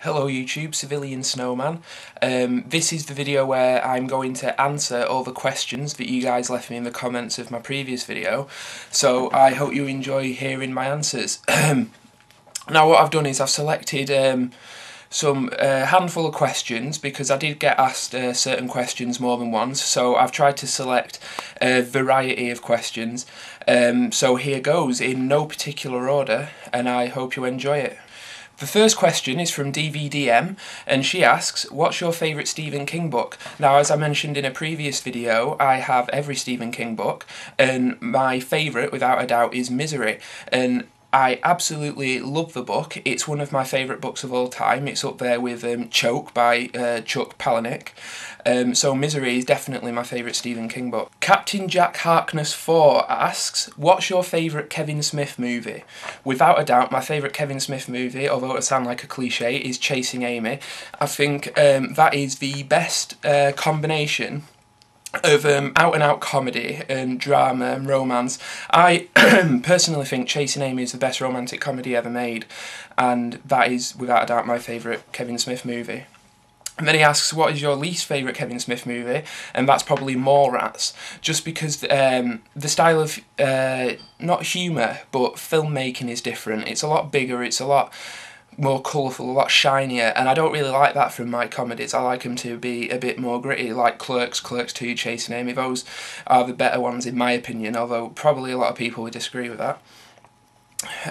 Hello YouTube, CivilianSnowman. This is the video where I'm going to answer all the questions that you guys left me in the comments of my previous video, so I hope you enjoy hearing my answers. Now what I've done is I've selected some handful of questions because I did get asked certain questions more than once, so I've tried to select a variety of questions. So here goes in no particular order, and I hope you enjoy it. The first question is from DVDM, and she asks, what's your favourite Stephen King book? Now, as I mentioned in a previous video, I have every Stephen King book, and my favourite, without a doubt, is Misery. And I absolutely love the book. It's one of my favourite books of all time. It's up there with Choke by Chuck Palahniuk. So Misery is definitely my favourite Stephen King book. Captain Jack Harkness 4 asks, what's your favourite Kevin Smith movie? Without a doubt, my favourite Kevin Smith movie, although it sounds like a cliche, is Chasing Amy. I think that is the best combination of out-and-out comedy and drama and romance. I personally think Chasing Amy is the best romantic comedy ever made, and that is without a doubt my favourite Kevin Smith movie. And then he asks, what is your least favourite Kevin Smith movie? And that's probably Mallrats, just because the style of, not humour, but filmmaking is different. It's a lot bigger, it's a lot more colourful, a lot shinier, and I don't really like that from my comedies. I like them to be a bit more gritty, like Clerks, Clerks 2, Chasing Amy. Those are the better ones in my opinion, although probably a lot of people would disagree with that.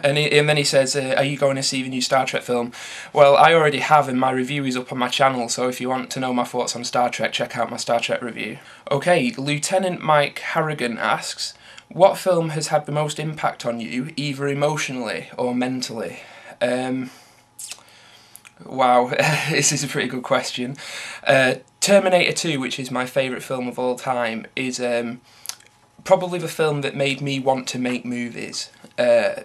And then he says, are you going to see the new Star Trek film? Well, I already have, and my review is up on my channel, so if you want to know my thoughts on Star Trek, check out my Star Trek review. Okay, Lieutenant Mike Harrigan asks, what film has had the most impact on you, either emotionally or mentally? Wow, this is a pretty good question. Terminator 2, which is my favourite film of all time, is probably the film that made me want to make movies,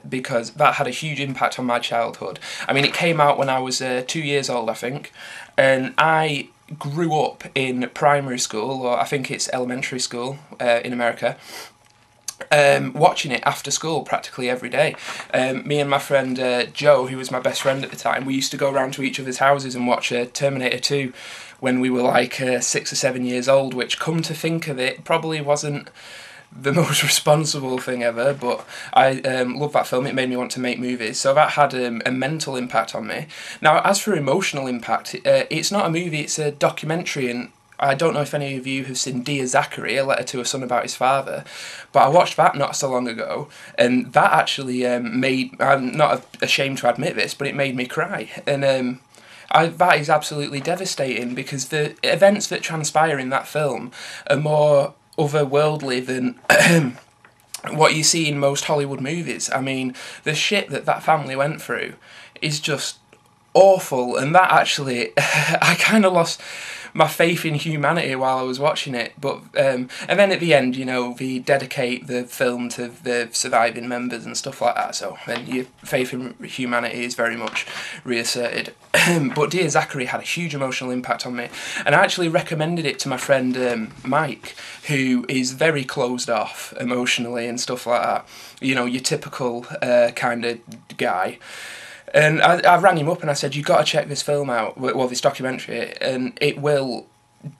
because that had a huge impact on my childhood. I mean, it came out when I was 2 years old, I think, and I grew up in primary school, or I think it's elementary school in America, watching it after school practically every day. Me and my friend Joe, who was my best friend at the time, we used to go around to each other's houses and watch Terminator 2 when we were like 6 or 7 years old, which, come to think of it, probably wasn't the most responsible thing ever, but I love that film. It made me want to make movies, so that had a mental impact on me. Now, as for emotional impact, it's not a movie, it's a documentary, and I don't know if any of you have seen Dear Zachary, A Letter to a Son About His Father, but I watched that not so long ago, and that actually I'm not ashamed to admit this, but it made me cry, and that is absolutely devastating, because the events that transpire in that film are more otherworldly than what you see in most Hollywood movies. I mean, the shit that family went through is just awful, and that actually, I kind of lost my faith in humanity while I was watching it, but and then at the end, you know, they dedicate the film to the surviving members and stuff like that, so then your faith in humanity is very much reasserted. But Dear Zachary had a huge emotional impact on me, and I actually recommended it to my friend Mike, who is very closed off emotionally and stuff like that, you know, your typical kind of guy. And I rang him up and I said, you've got to check this film out, well, this documentary, and it will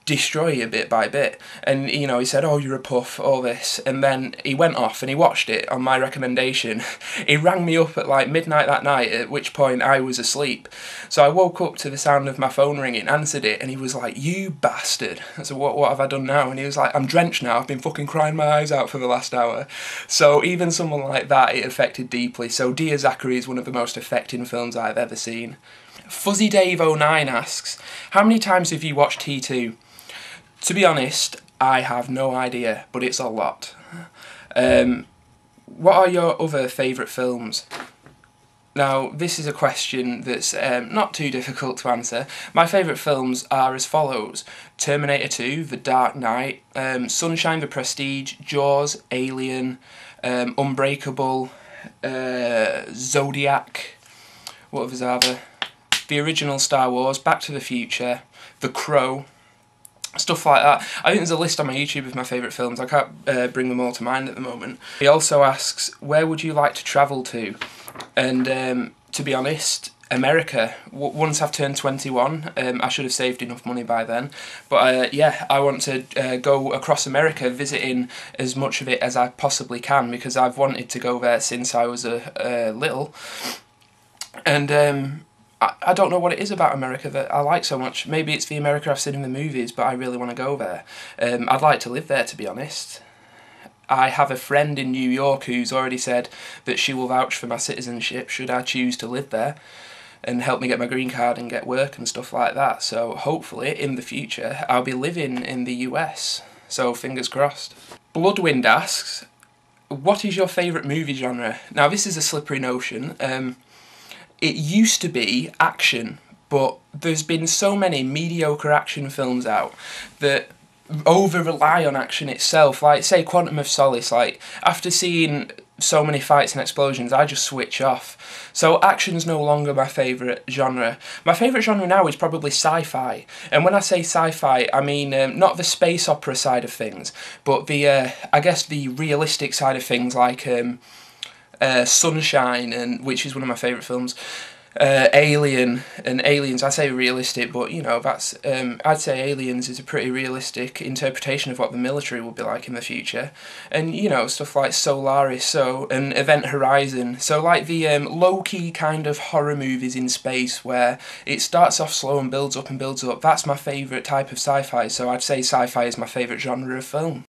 destroy you bit by bit. And, you know, he said, oh, you're a puff, all this. And then he went off and he watched it on my recommendation. He rang me up at like midnight that night, at which point I was asleep. So I woke up to the sound of my phone ringing, answered it, and he was like, you bastard. I said, what have I done now? And he was like, I'm drenched now, I've been fucking crying my eyes out for the last hour. So even someone like that, it affected deeply. So Dear Zachary is one of the most affecting films I've ever seen. Fuzzy Dave 09 asks, how many times have you watched T2? To be honest, I have no idea, but it's a lot. What are your other favourite films? Now, this is a question that's not too difficult to answer. My favourite films are as follows: Terminator 2, The Dark Knight, Sunshine, The Prestige, Jaws, Alien, Unbreakable, Zodiac, what others are there? The original Star Wars, Back to the Future, The Crow, stuff like that. I think there's a list on my YouTube of my favourite films. I can't bring them all to mind at the moment. He also asks, where would you like to travel to? And to be honest, America. Once I've turned 21, I should have saved enough money by then. But yeah, I want to go across America, visiting as much of it as I possibly can, because I've wanted to go there since I was little. And I don't know what it is about America that I like so much. Maybe it's the America I've seen in the movies, but I really want to go there. I'd like to live there, to be honest. I have a friend in New York who's already said that she will vouch for my citizenship should I choose to live there, and help me get my green card and get work and stuff like that. So hopefully in the future I'll be living in the US. So fingers crossed. Bloodwind asks, what is your favourite movie genre? Now this is a slippery notion. It used to be action, but there's been so many mediocre action films out that over-rely on action itself. Like, say, Quantum of Solace, like, after seeing so many fights and explosions, I just switch off. So action's no longer my favourite genre. My favourite genre now is probably sci-fi. And when I say sci-fi, I mean not the space opera side of things, but the, I guess the realistic side of things, like Sunshine, and which is one of my favourite films. Alien and Aliens. I say realistic, but you know, that's I'd say Aliens is a pretty realistic interpretation of what the military will be like in the future, and you know, stuff like Solaris, and Event Horizon. So like the low-key kind of horror movies in space where it starts off slow and builds up and builds up. That's my favourite type of sci-fi. So I'd say sci-fi is my favourite genre of film.